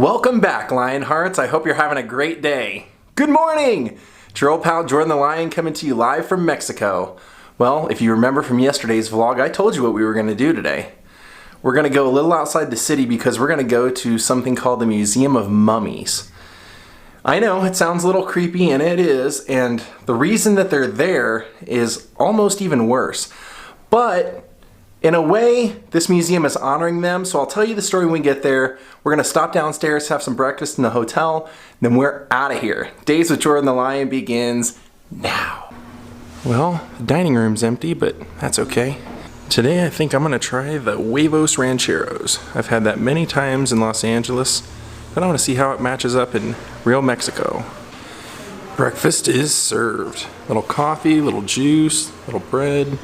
Welcome back, Lionhearts. I hope you're having a great day. Good morning! It's your old pal Jordan the Lion coming to you live from Mexico. Well, if you remember from yesterday's vlog, I told you what we were going to do today. We're going to go a little outside the city because we're going to go to something called the Museum of Mummies. I know, it sounds a little creepy, and it is, and the reason that they're there is almost even worse. But in a way, this museum is honoring them, so I'll tell you the story when we get there. We're going to stop downstairs, have some breakfast in the hotel, then we're out of here. Daze with Jordan the Lion begins now. Well, the dining room's empty, but that's okay. Today I think I'm going to try the huevos rancheros. I've had that many times in Los Angeles, but I want to see how it matches up in real Mexico. Breakfast is served. Little coffee, little juice, little bread.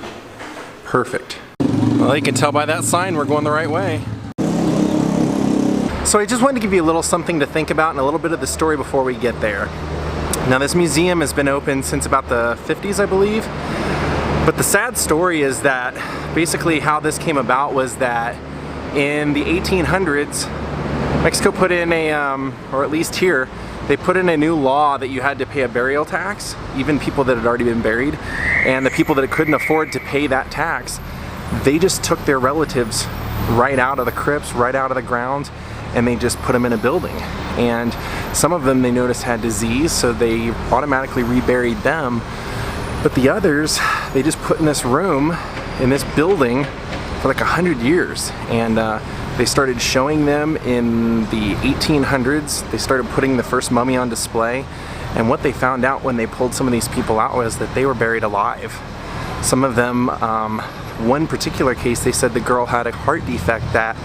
Perfect. Well, you can tell by that sign we're going the right way. So I just wanted to give you a little something to think about and a little bit of the story before we get there. Now, this museum has been open since about the 50s, I believe. But the sad story is that basically how this came about was that in the 1800s, Mexico put in a, or at least here, they put in a new law that you had to pay a burial tax, even people that had already been buried. And the people that couldn't afford to pay that tax, they just took their relatives right out of the crypts, right out of the ground, and they just put them in a building. And some of them they noticed had disease, so they automatically reburied them. But the others, they just put in this room, in this building, for like 100 years. And they started showing them in the 1800s. They started putting the first mummy on display. And what they found out when they pulled some of these people out was that they were buried alive. Some of them, one particular case, they said the girl had a heart defect that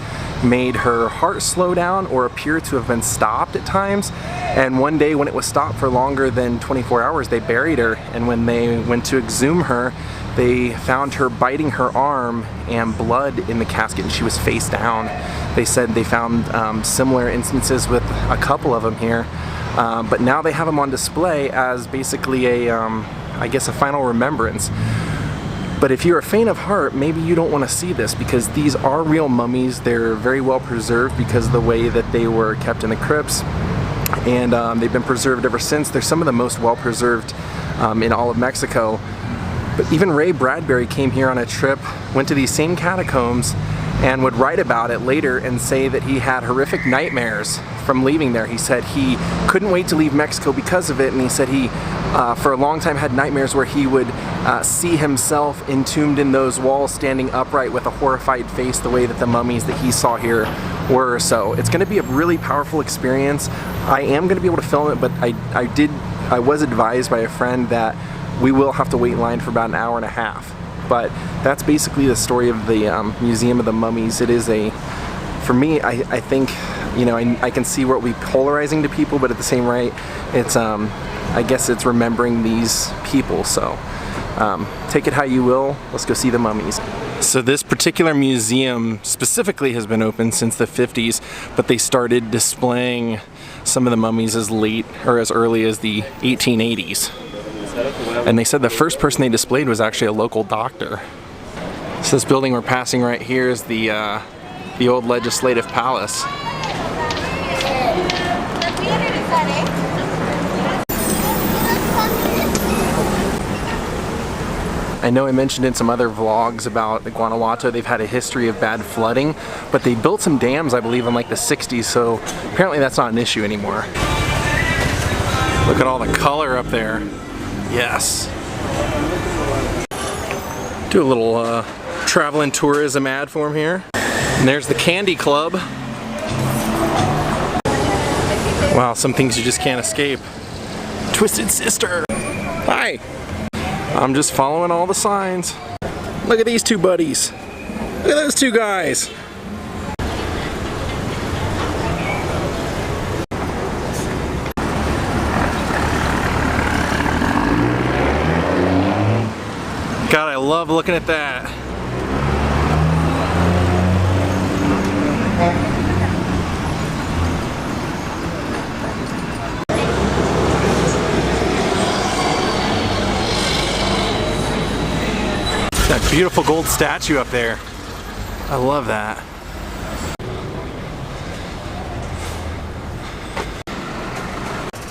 made her heart slow down or appear to have been stopped at times. And one day when it was stopped for longer than 24 hours, they buried her. And when they went to exhume her, they found her biting her arm and blood in the casket, and she was face down. They said they found similar instances with a couple of them here. But now they have them on display as basically a, I guess, a final remembrance. But if you're a faint of heart, maybe you don't want to see this because these are real mummies. They're very well preserved because of the way that they were kept in the crypts. And they've been preserved ever since. They're some of the most well preserved in all of Mexico. But even Ray Bradbury came here on a trip, went to these same catacombs, and would write about it later and say that he had horrific nightmares from leaving there. He said he couldn't wait to leave Mexico because of it, and he said he, for a long time, had nightmares where he would see himself entombed in those walls, standing upright with a horrified face, the way that the mummies that he saw here were. So it's going to be a really powerful experience. I am going to be able to film it, but I was advised by a friend that we will have to wait in line for about an hour and a half. But that's basically the story of the Museum of the Mummies. It is a, for me, I think, you know, I can see where it will be polarizing to people, but at the same rate, it's, I guess it's remembering these people. So take it how you will. Let's go see the mummies. So this particular museum specifically has been open since the 50s, but they started displaying some of the mummies as late or as early as the 1880s. And they said the first person they displayed was actually a local doctor. So this building we're passing right here is the old Legislative Palace. I know I mentioned in some other vlogs about the Guanajuato, they've had a history of bad flooding, but they built some dams, I believe, in like the 60s, so apparently that's not an issue anymore. Look at all the color up there. Yes. Do a little traveling tourism ad for him here. And there's the Candy Club. Wow, some things you just can't escape. Twisted Sister. Hi. I'm just following all the signs. Look at these two buddies. Look at those two guys. God, I love looking at that. That beautiful gold statue up there. I love that.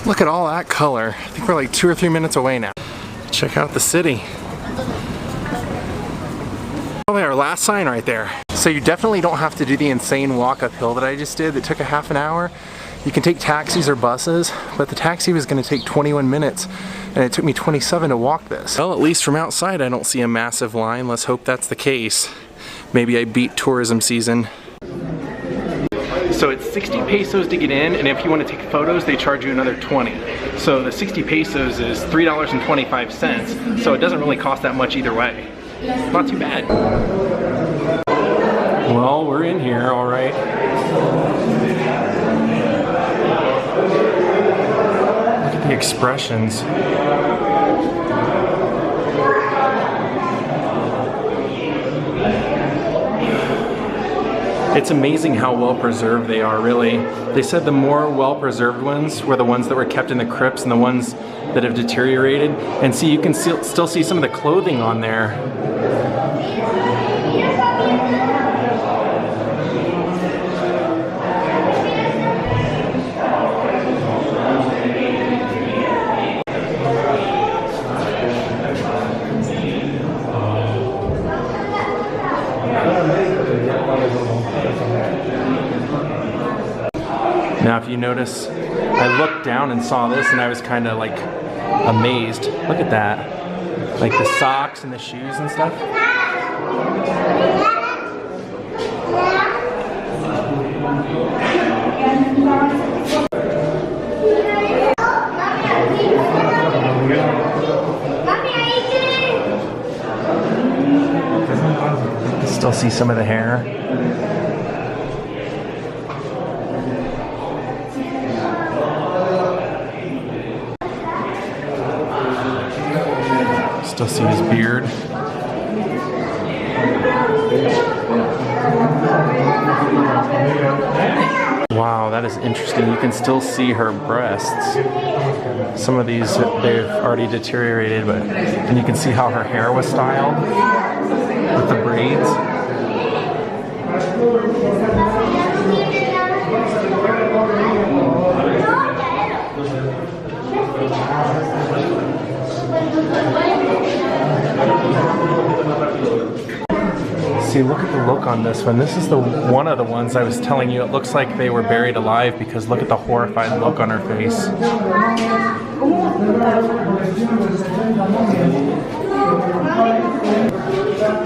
Look at all that color. I think we're like 2 or 3 minutes away now. Check out the city. Oh, our last sign right there. So you definitely don't have to do the insane walk uphill that I just did that took a half an hour. You can take taxis or buses, but the taxi was going to take 21 minutes and it took me 27 to walk this. Well, at least from outside I don't see a massive line. Let's hope that's the case. Maybe I beat tourism season. So it's 60 pesos to get in, and if you want to take photos, they charge you another 20. So the 60 pesos is $3.25, so it doesn't really cost that much either way. Not too bad. Well, we're in here, all right. Look at the expressions. It's amazing how well preserved they are, really. They said the more well preserved ones were the ones that were kept in the crypts and the ones that have deteriorated. And see, you can still see some of the clothing on there. Now if you notice, I looked down and saw this and I was kind of like amazed. Look at that. Like the socks and the shoes and stuff. Still see some of the hair. Still see his beard. Wow, that is interesting. You can still see her breasts. Some of these, they've already deteriorated, but and you can see how her hair was styled with the braids. See, look at the look on this one. This is the one of the ones I was telling you. It looks like they were buried alive because look at the horrified look on her face.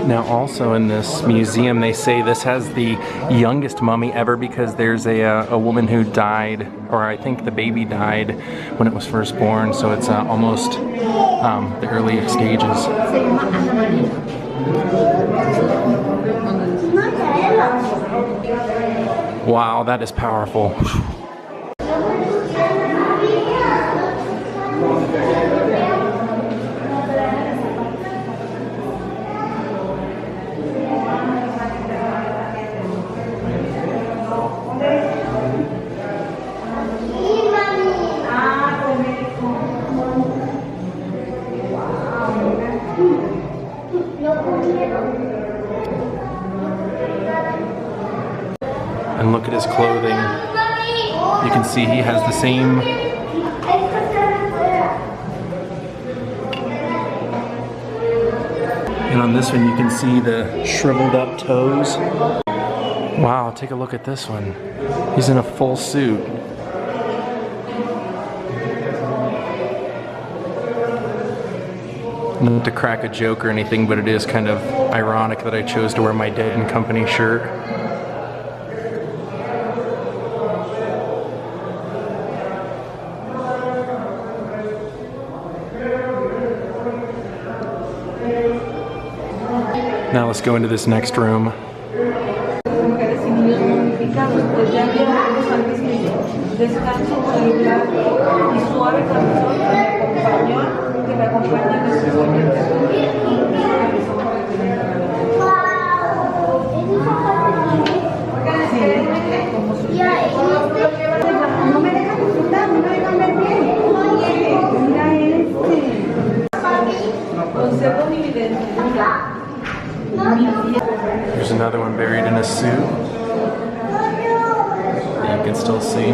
Now also in this museum they say this has the youngest mummy ever because there's a woman who died, or I think the baby died when it was first born, so it's almost the early stages. Wow, that is powerful. And look at his clothing. You can see he has the same. And on this one you can see the shriveled up toes. Wow, take a look at this one. He's in a full suit. Not to crack a joke or anything, but it is kind of ironic that I chose to wear my Dead and Company shirt. Now let's go into this next room. There's another one buried in a suit that you can still see.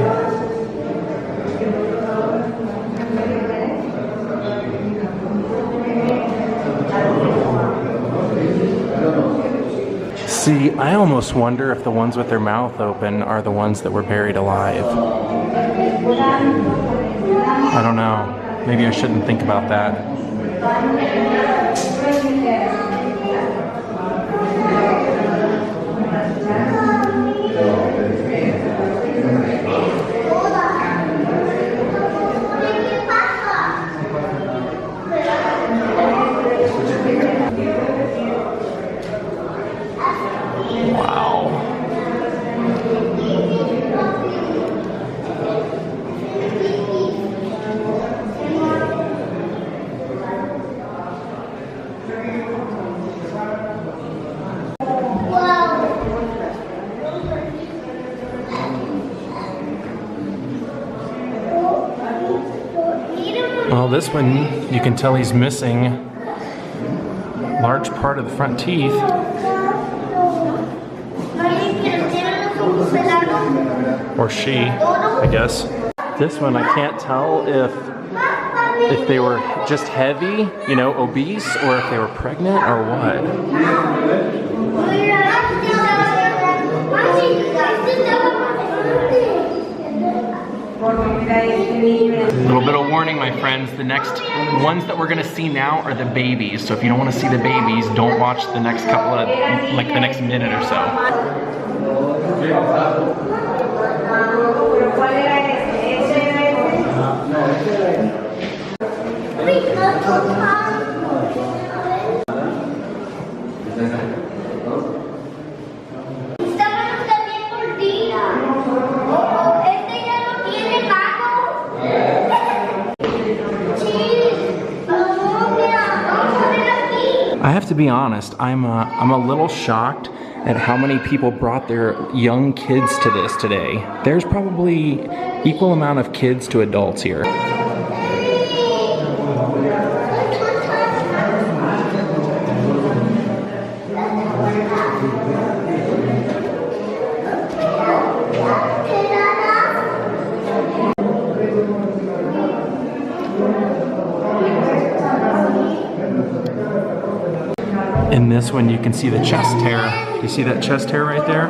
See, I almost wonder if the ones with their mouth open are the ones that were buried alive. I don't know. Maybe I shouldn't think about that. Well, this one, you can tell he's missing a large part of the front teeth. Or she, I guess. This one, I can't tell if they were just heavy, you know, obese, or if they were pregnant or what. Little bit of warning, my friends, the next ones that we're gonna see now are the babies. So if you don't wanna see the babies, don't watch the next couple of, like the next minute or so. I have to be honest, I'm a little shocked at how many people brought their young kids to this today. There's probably equal amount of kids to adults here. In this one, you can see the chest hair. You see that chest hair right there?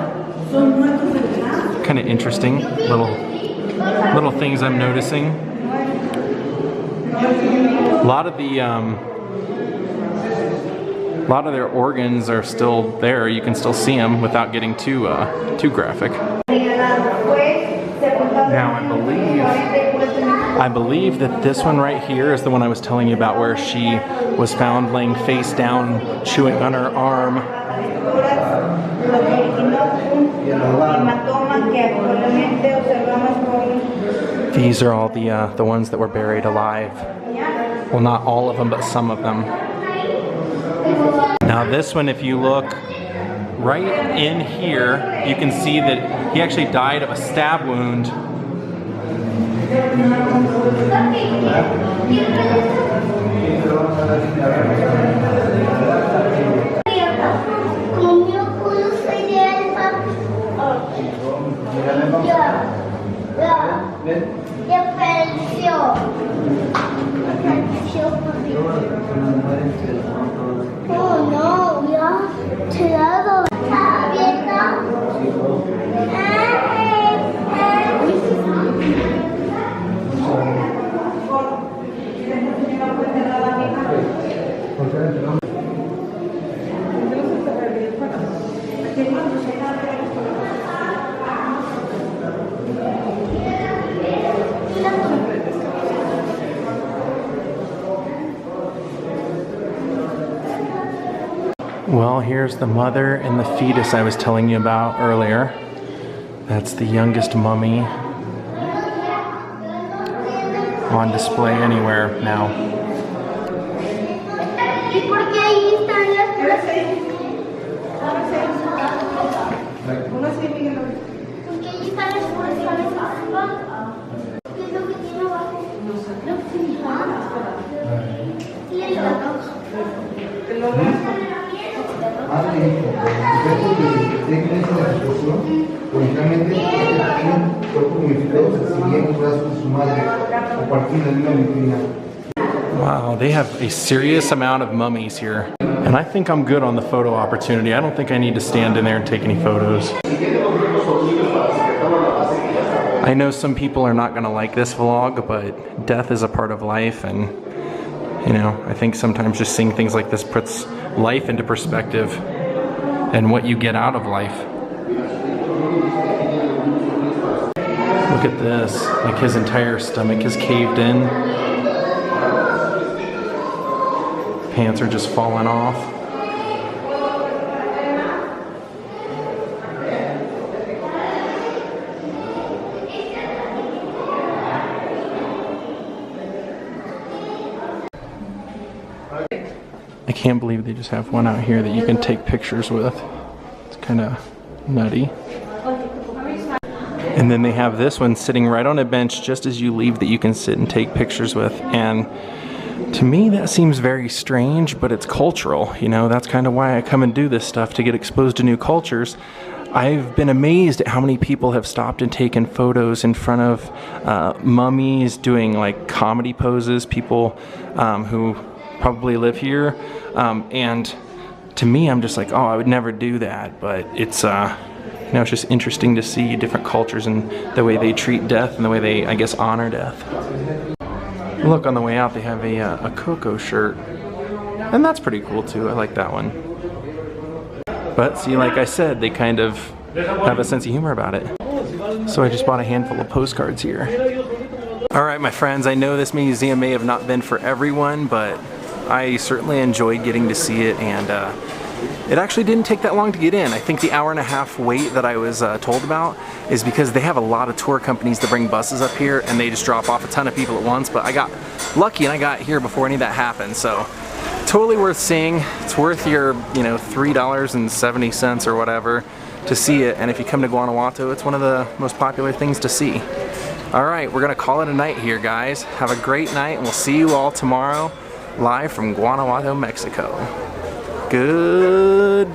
Kind of interesting. Little things I'm noticing. A lot of their organs are still there. You can still see them without getting too graphic. Now I believe that this one right here is the one I was telling you about, where she was found laying face down, chewing on her arm. These are all the ones that were buried alive. Well, not all of them, but some of them. Now this one, if you look right in here, you can see that he actually died of a stab wound. Well, here's the mother and the fetus I was telling you about earlier. That's the youngest mummy on display anywhere now. Wow, they have a serious amount of mummies here. And I think I'm good on the photo opportunity. I don't think I need to stand in there and take any photos. I know some people are not gonna like this vlog, but death is a part of life, and you know, I think sometimes just seeing things like this puts life into perspective and what you get out of life. Look at this, like his entire stomach is caved in. Pants are just falling off. I can't believe they just have one out here that you can take pictures with. It's kind of nutty. And then they have this one sitting right on a bench just as you leave that you can sit and take pictures with. And to me that seems very strange, but it's cultural. You know, that's kind of why I come and do this stuff, to get exposed to new cultures. I've been amazed at how many people have stopped and taken photos in front of mummies, doing like comedy poses, people who probably live here. And to me, I'm just like, oh, I would never do that. But it's, you know, it's just interesting to see different cultures and the way they treat death and the way they, I guess, honor death. Look, on the way out they have a Coco shirt, and that's pretty cool too. I like that one. But see, like I said, they kind of have a sense of humor about it. So I just bought a handful of postcards here. Alright my friends, I know this museum may have not been for everyone, but I certainly enjoyed getting to see it, and it actually didn't take that long to get in. I think the hour-and-a-half wait that I was told about is because they have a lot of tour companies that bring buses up here and they just drop off a ton of people at once, but I got lucky and I got here before any of that happened, so totally worth seeing. It's worth your, you know, $3.70 or whatever to see it, and if you come to Guanajuato, it's one of the most popular things to see. Alright, we're gonna call it a night here, guys. Have a great night, and we'll see you all tomorrow live from Guanajuato, Mexico. Good